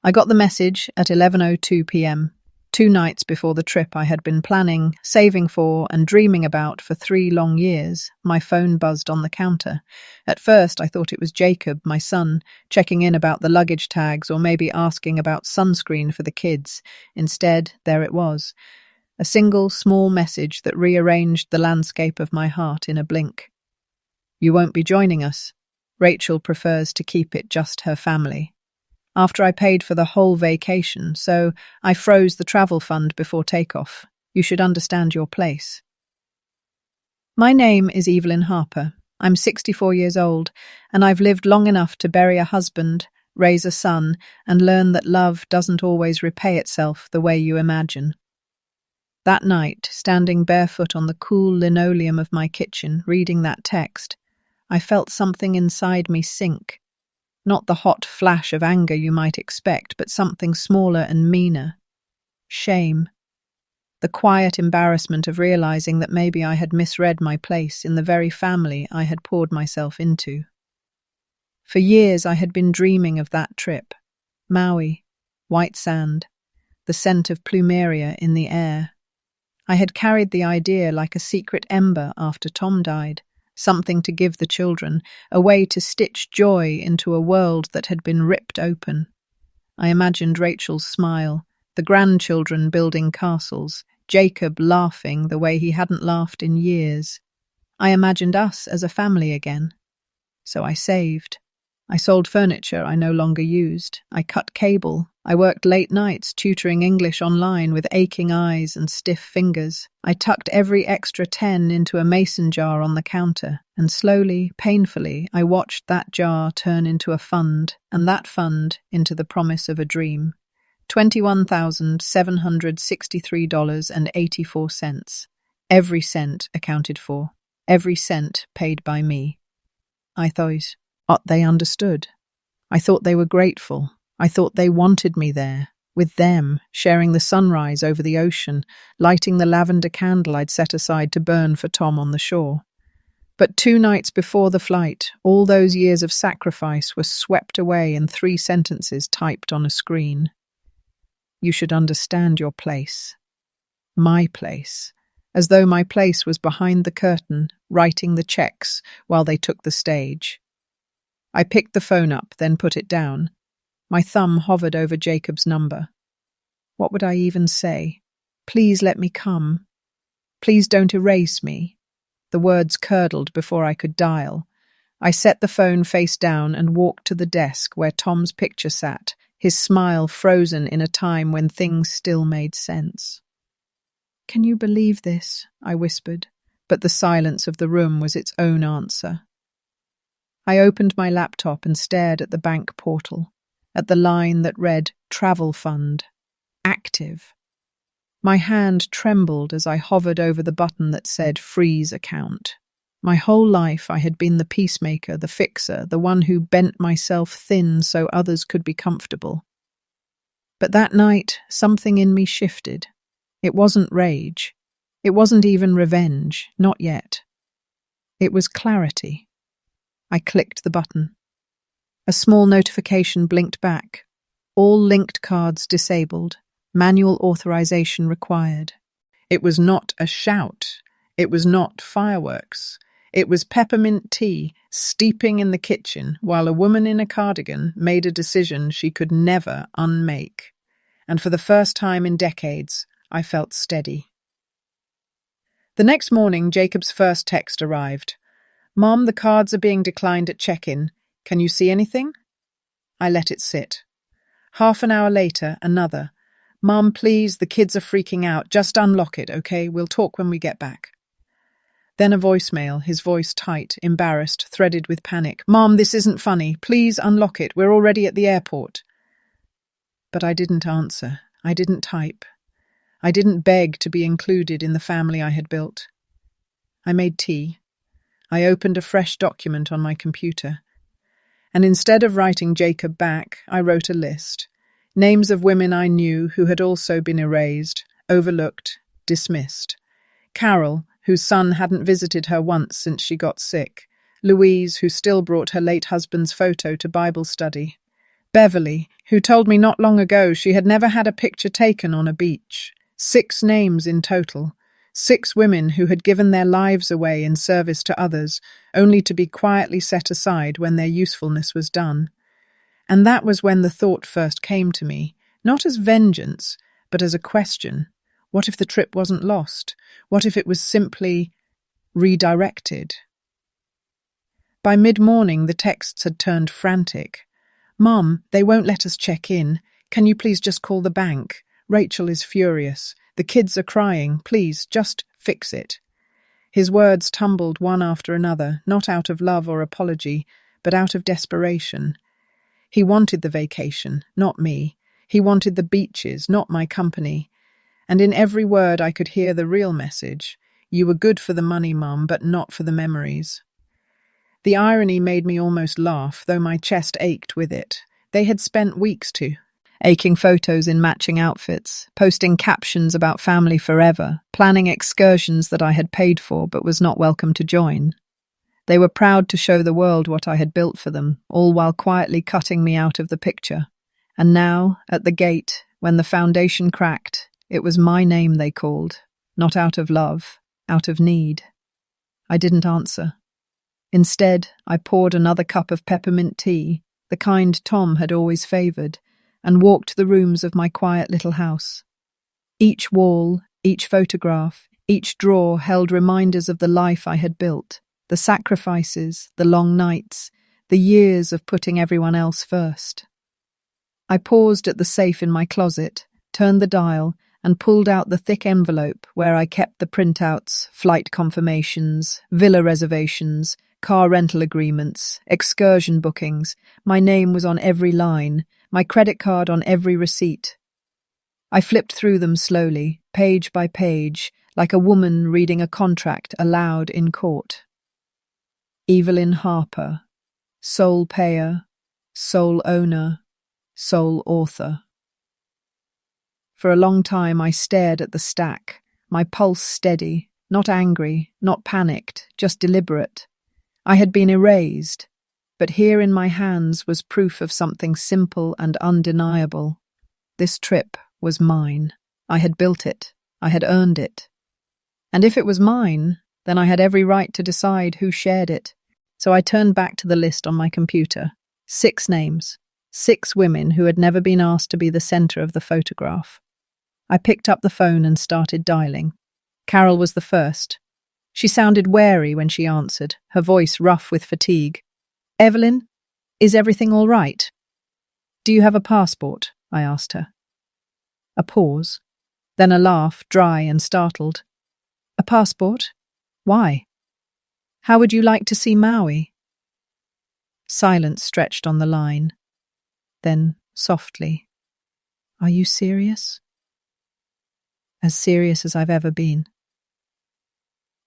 I got the message at 11:02 p.m., 2 nights before the trip I had been planning, saving for, and dreaming about for 3 long years. My phone buzzed on the counter. At first, I thought it was Jacob, my son, checking in about the luggage tags or maybe asking about sunscreen for the kids. Instead, there it was. A single, small message that rearranged the landscape of my heart in a blink. You won't be joining us. Rachel prefers to keep it just her family. After I paid for the whole vacation, so I froze the travel fund before takeoff. You should understand your place. My name is Evelyn Harper. I'm 64 years old, and I've lived long enough to bury a husband, raise a son, and learn that love doesn't always repay itself the way you imagine. That night, standing barefoot on the cool linoleum of my kitchen, reading that text, I felt something inside me sink. Not the hot flash of anger you might expect, but something smaller and meaner. Shame. The quiet embarrassment of realizing that maybe I had misread my place in the very family I had poured myself into. For years I had been dreaming of that trip. Maui, white sand, the scent of plumeria in the air. I had carried the idea like a secret ember after Tom died. Something to give the children, a way to stitch joy into a world that had been ripped open. I imagined Rachel's smile, the grandchildren building castles, Jacob laughing the way he hadn't laughed in years. I imagined us as a family again. So I saved. I sold furniture I no longer used. I cut cable. I worked late nights tutoring English online with aching eyes and stiff fingers. I tucked every extra 10 into a mason jar on the counter, and slowly, painfully, I watched that jar turn into a fund, and that fund into the promise of a dream. $21,763.84. Every cent accounted for. Every cent paid by me. I thought, they understood. I thought they were grateful. I thought they wanted me there, with them, sharing the sunrise over the ocean, lighting the lavender candle I'd set aside to burn for Tom on the shore. But 2 nights before the flight, all those years of sacrifice were swept away in 3 sentences typed on a screen. You should understand your place. My place. As though my place was behind the curtain, writing the checks while they took the stage. I picked the phone up, then put it down. My thumb hovered over Jacob's number. What would I even say? Please let me come. Please don't erase me. The words curdled before I could dial. I set the phone face down and walked to the desk where Tom's picture sat, his smile frozen in a time when things still made sense. Can you believe this? I whispered, but the silence of the room was its own answer. I opened my laptop and stared at the bank portal, at the line that read Travel Fund, Active. My hand trembled as I hovered over the button that said Freeze Account. My whole life I had been the peacemaker, the fixer, the one who bent myself thin so others could be comfortable. But that night, something in me shifted. It wasn't rage. It wasn't even revenge, not yet. It was clarity. I clicked the button. A small notification blinked back. All linked cards disabled. Manual authorization required. It was not a shout. It was not fireworks. It was peppermint tea steeping in the kitchen while a woman in a cardigan made a decision she could never unmake. And for the first time in decades, I felt steady. The next morning, Jacob's first text arrived. Mom, the cards are being declined at check-in. Can you see anything? I let it sit. Half an hour later, another. Mom, please, the kids are freaking out. Just unlock it, okay? We'll talk when we get back. Then a voicemail, his voice tight, embarrassed, threaded with panic. Mom, this isn't funny. Please unlock it. We're already at the airport. But I didn't answer. I didn't type. I didn't beg to be included in the family I had built. I made tea. I opened a fresh document on my computer. And instead of writing Jacob back, I wrote a list. Names of women I knew who had also been erased, overlooked, dismissed. Carol, whose son hadn't visited her once since she got sick. Louise, who still brought her late husband's photo to Bible study. Beverly, who told me not long ago she had never had a picture taken on a beach. 6 names in total. 6 women who had given their lives away in service to others, only to be quietly set aside when their usefulness was done. And that was when the thought first came to me, not as vengeance, but as a question. What if the trip wasn't lost? What if it was simply redirected? By mid-morning, the texts had turned frantic. "Mom, they won't let us check in. Can you please just call the bank? Rachel is furious. The kids are crying. Please, just fix it." His words tumbled one after another, not out of love or apology, but out of desperation. He wanted the vacation, not me. He wanted the beaches, not my company. And in every word I could hear the real message. You were good for the money, Mum, but not for the memories. The irony made me almost laugh, though my chest ached with it. They had spent weeks aching photos in matching outfits, posting captions about family forever, planning excursions that I had paid for but was not welcome to join. They were proud to show the world what I had built for them, all while quietly cutting me out of the picture. And now, at the gate, when the foundation cracked, it was my name they called, not out of love, out of need. I didn't answer. Instead, I poured another cup of peppermint tea, the kind Tom had always favoured, and walked the rooms of my quiet little house. Each wall, each photograph, each drawer held reminders of the life I had built, the sacrifices, the long nights, the years of putting everyone else first. I paused at the safe in my closet, turned the dial, and pulled out the thick envelope where I kept the printouts, flight confirmations, villa reservations, car rental agreements, excursion bookings. My name was on every line, my credit card on every receipt. I flipped through them slowly, page by page, like a woman reading a contract aloud in court. Evelyn Harper, sole payer, sole owner, sole author. For a long time I stared at the stack, my pulse steady, not angry, not panicked, just deliberate. I had been erased, but here in my hands was proof of something simple and undeniable. This trip was mine. I had built it. I had earned it. And if it was mine, then I had every right to decide who shared it. So I turned back to the list on my computer. 6 names. 6 women who had never been asked to be the centre of the photograph. I picked up the phone and started dialing. Carol was the first. She sounded wary when she answered, her voice rough with fatigue. "Evelyn, is everything all right?" "Do you have a passport?" I asked her. A pause, then a laugh, dry and startled. "A passport? Why? How would you like to see Maui?" Silence stretched on the line. Then, softly, "Are you serious?" As serious as I've ever been.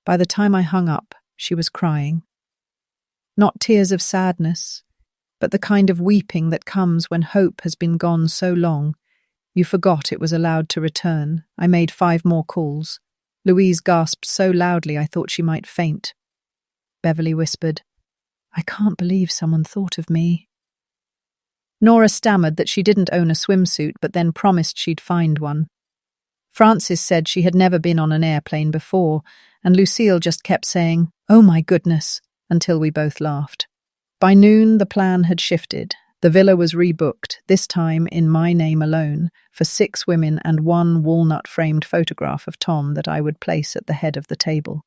By the time I hung up, she was crying. Not tears of sadness, but the kind of weeping that comes when hope has been gone so long. You forgot it was allowed to return. I made 5 more calls. Louise gasped so loudly I thought she might faint. Beverly whispered, "I can't believe someone thought of me." Nora stammered that she didn't own a swimsuit, but then promised she'd find one. Frances said she had never been on an airplane before, and Lucille just kept saying, "Oh my goodness," until we both laughed. By noon, the plan had shifted. The villa was rebooked, this time in my name alone, for 6 women and 1 walnut-framed photograph of Tom that I would place at the head of the table.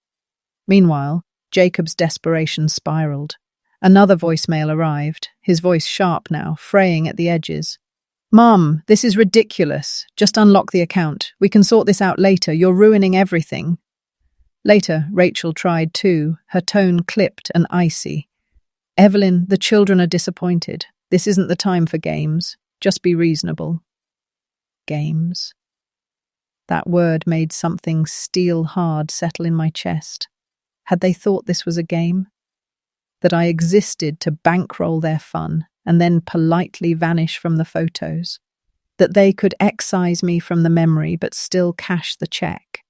Meanwhile, Jacob's desperation spiraled. Another voicemail arrived, his voice sharp now, fraying at the edges. "Mom, this is ridiculous. Just unlock the account. We can sort this out later. You're ruining everything." Later, Rachel tried too, her tone clipped and icy. "Evelyn, the children are disappointed. This isn't the time for games. Just be reasonable." Games. That word made something steel-hard settle in my chest. Had they thought this was a game? That I existed to bankroll their fun and then politely vanish from the photos? That they could excise me from the memory but still cash the check?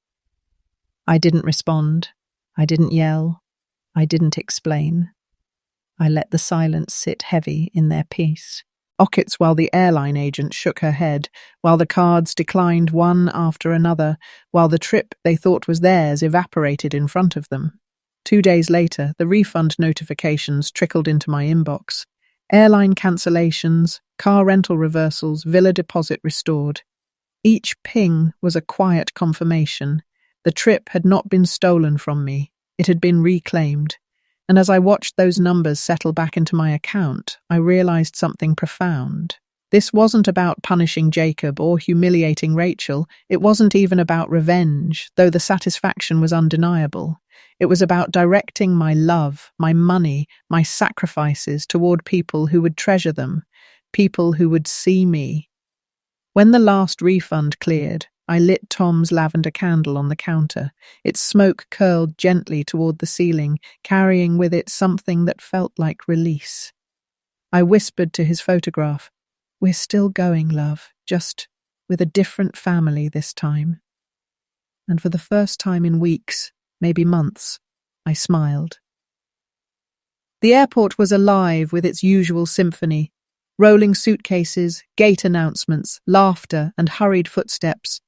I didn't respond. I didn't yell. I didn't explain. I let the silence sit heavy in their peace. Ockets while the airline agent shook her head, while the cards declined one after another, while the trip they thought was theirs evaporated in front of them. 2 days later, the refund notifications trickled into my inbox. Airline cancellations, car rental reversals, villa deposit restored. Each ping was a quiet confirmation. The trip had not been stolen from me. It had been reclaimed. And as I watched those numbers settle back into my account, I realized something profound. This wasn't about punishing Jacob or humiliating Rachel. It wasn't even about revenge, though the satisfaction was undeniable. It was about directing my love, my money, my sacrifices toward people who would treasure them, people who would see me. When the last refund cleared, I lit Tom's lavender candle on the counter. Its smoke curled gently toward the ceiling, carrying with it something that felt like release. I whispered to his photograph, "We're still going, love, just with a different family this time." And for the first time in weeks, maybe months, I smiled. The airport was alive with its usual symphony. Rolling suitcases, gate announcements, laughter, and hurried footsteps.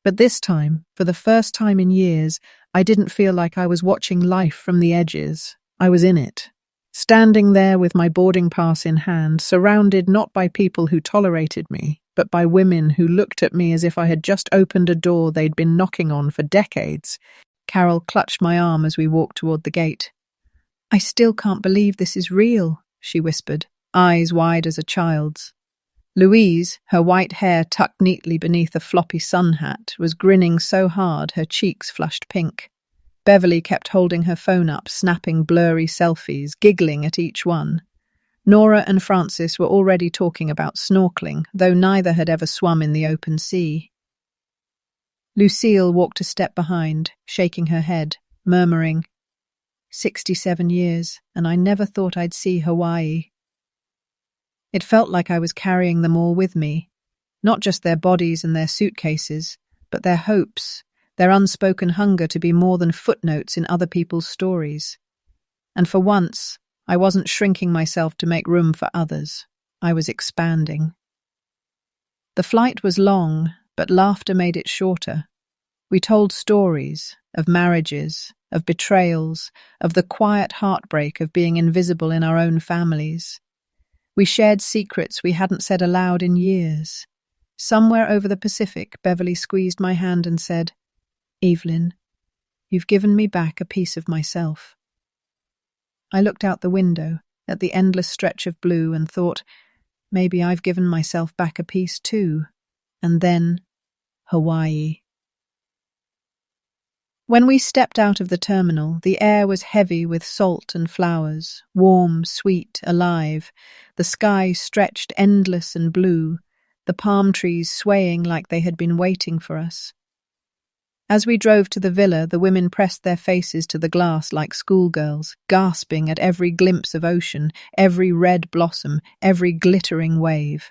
But this time, for the first time in years, I didn't feel like I was watching life from the edges. I was in it. Standing there with my boarding pass in hand, surrounded not by people who tolerated me, but by women who looked at me as if I had just opened a door they'd been knocking on for decades. Carol clutched my arm as we walked toward the gate. "I still can't believe this is real," she whispered, eyes wide as a child's. Louise, her white hair tucked neatly beneath a floppy sun hat, was grinning so hard her cheeks flushed pink. Beverly kept holding her phone up, snapping blurry selfies, giggling at each one. Nora and Francis were already talking about snorkeling, though neither had ever swum in the open sea. Lucille walked a step behind, shaking her head, murmuring, 67 years, and I never thought I'd see Hawaii." It felt like I was carrying them all with me, not just their bodies and their suitcases, but their hopes, their unspoken hunger to be more than footnotes in other people's stories. And for once, I wasn't shrinking myself to make room for others. I was expanding. The flight was long, but laughter made it shorter. We told stories of marriages, of betrayals, of the quiet heartbreak of being invisible in our own families. We shared secrets we hadn't said aloud in years. Somewhere over the Pacific, Beverly squeezed my hand and said, "Evelyn, you've given me back a piece of myself." I looked out the window at the endless stretch of blue and thought, maybe I've given myself back a piece too. And then, Hawaii. When we stepped out of the terminal, the air was heavy with salt and flowers, warm, sweet, alive. The sky stretched endless and blue, the palm trees swaying like they had been waiting for us. As we drove to the villa, the women pressed their faces to the glass like schoolgirls, gasping at every glimpse of ocean, every red blossom, every glittering wave.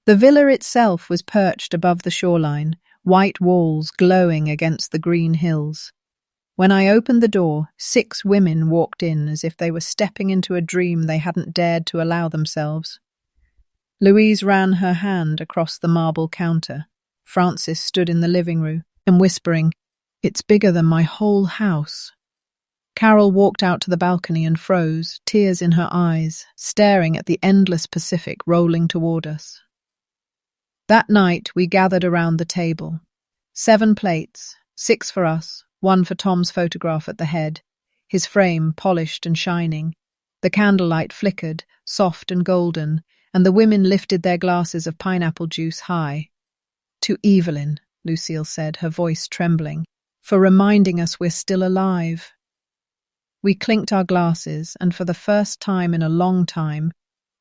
The villa itself was perched above the shoreline, white walls glowing against the green hills. When I opened the door, 6 women walked in as if they were stepping into a dream they hadn't dared to allow themselves. Louise ran her hand across the marble counter. Francis stood in the living room and whispering, "It's bigger than my whole house." Carol walked out to the balcony and froze, tears in her eyes, staring at the endless Pacific rolling toward us. That night, we gathered around the table. 7 plates, 6 for us, 1 for Tom's photograph at the head, his frame polished and shining. The candlelight flickered, soft and golden, and the women lifted their glasses of pineapple juice high. "To Evelyn," Lucille said, her voice trembling, "for reminding us we're still alive." We clinked our glasses, and for the first time in a long time,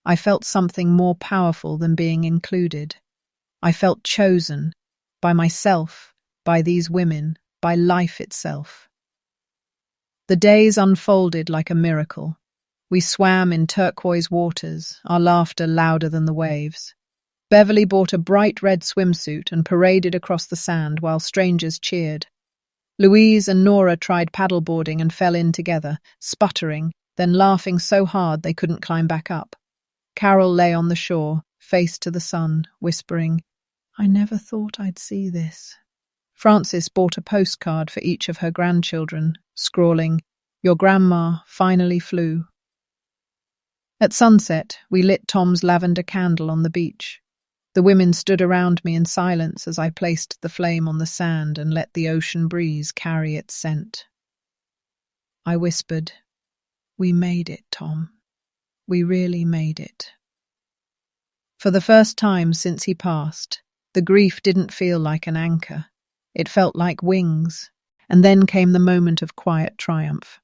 I felt something more powerful than being included. I felt chosen, by myself, by these women, by life itself. The days unfolded like a miracle. We swam in turquoise waters, our laughter louder than the waves. Beverly bought a bright red swimsuit and paraded across the sand while strangers cheered. Louise and Nora tried paddleboarding and fell in together, sputtering, then laughing so hard they couldn't climb back up. Carol lay on the shore, face to the sun, whispering, "I never thought I'd see this." Frances bought a postcard for each of her grandchildren, scrawling, "Your grandma finally flew." At sunset, we lit Tom's lavender candle on the beach. The women stood around me in silence as I placed the flame on the sand and let the ocean breeze carry its scent. I whispered, "We made it, Tom. We really made it." For the first time since he passed, the grief didn't feel like an anchor. It felt like wings, and then came the moment of quiet triumph.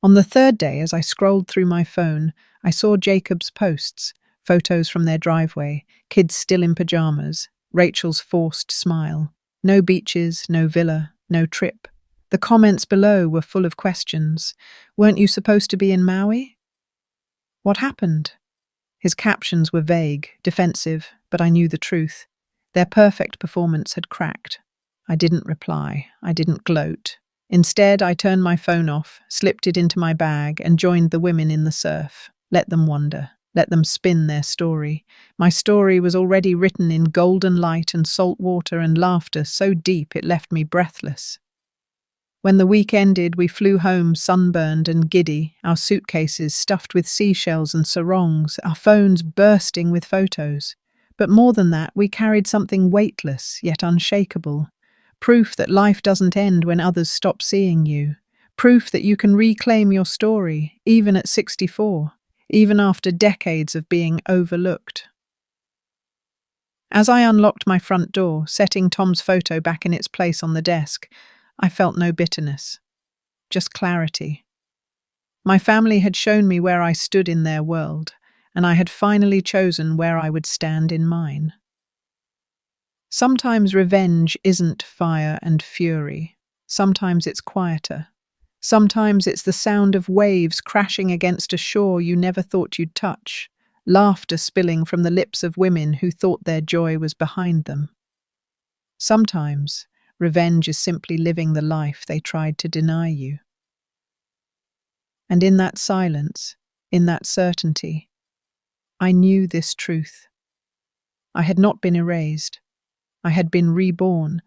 On the third day, as I scrolled through my phone, I saw Jacob's posts, photos from their driveway, kids still in pajamas, Rachel's forced smile. No beaches, no villa, no trip. The comments below were full of questions. Weren't you supposed to be in Maui? What happened? His captions were vague, defensive, but I knew the truth. Their perfect performance had cracked. I didn't reply. I didn't gloat. Instead, I turned my phone off, slipped it into my bag, and joined the women in the surf. Let them wonder. Let them spin their story. My story was already written in golden light and salt water and laughter so deep it left me breathless. When the week ended, we flew home sunburned and giddy, our suitcases stuffed with seashells and sarongs, our phones bursting with photos. But more than that, we carried something weightless yet unshakable. Proof that life doesn't end when others stop seeing you. Proof that you can reclaim your story, even at 64, even after decades of being overlooked. As I unlocked my front door, setting Tom's photo back in its place on the desk, I felt no bitterness, just clarity. My family had shown me where I stood in their world, and I had finally chosen where I would stand in mine. Sometimes revenge isn't fire and fury. Sometimes it's quieter. Sometimes it's the sound of waves crashing against a shore you never thought you'd touch, laughter spilling from the lips of women who thought their joy was behind them. Sometimes revenge is simply living the life they tried to deny you. And in that silence, in that certainty, I knew this truth. I had not been erased. I had been reborn,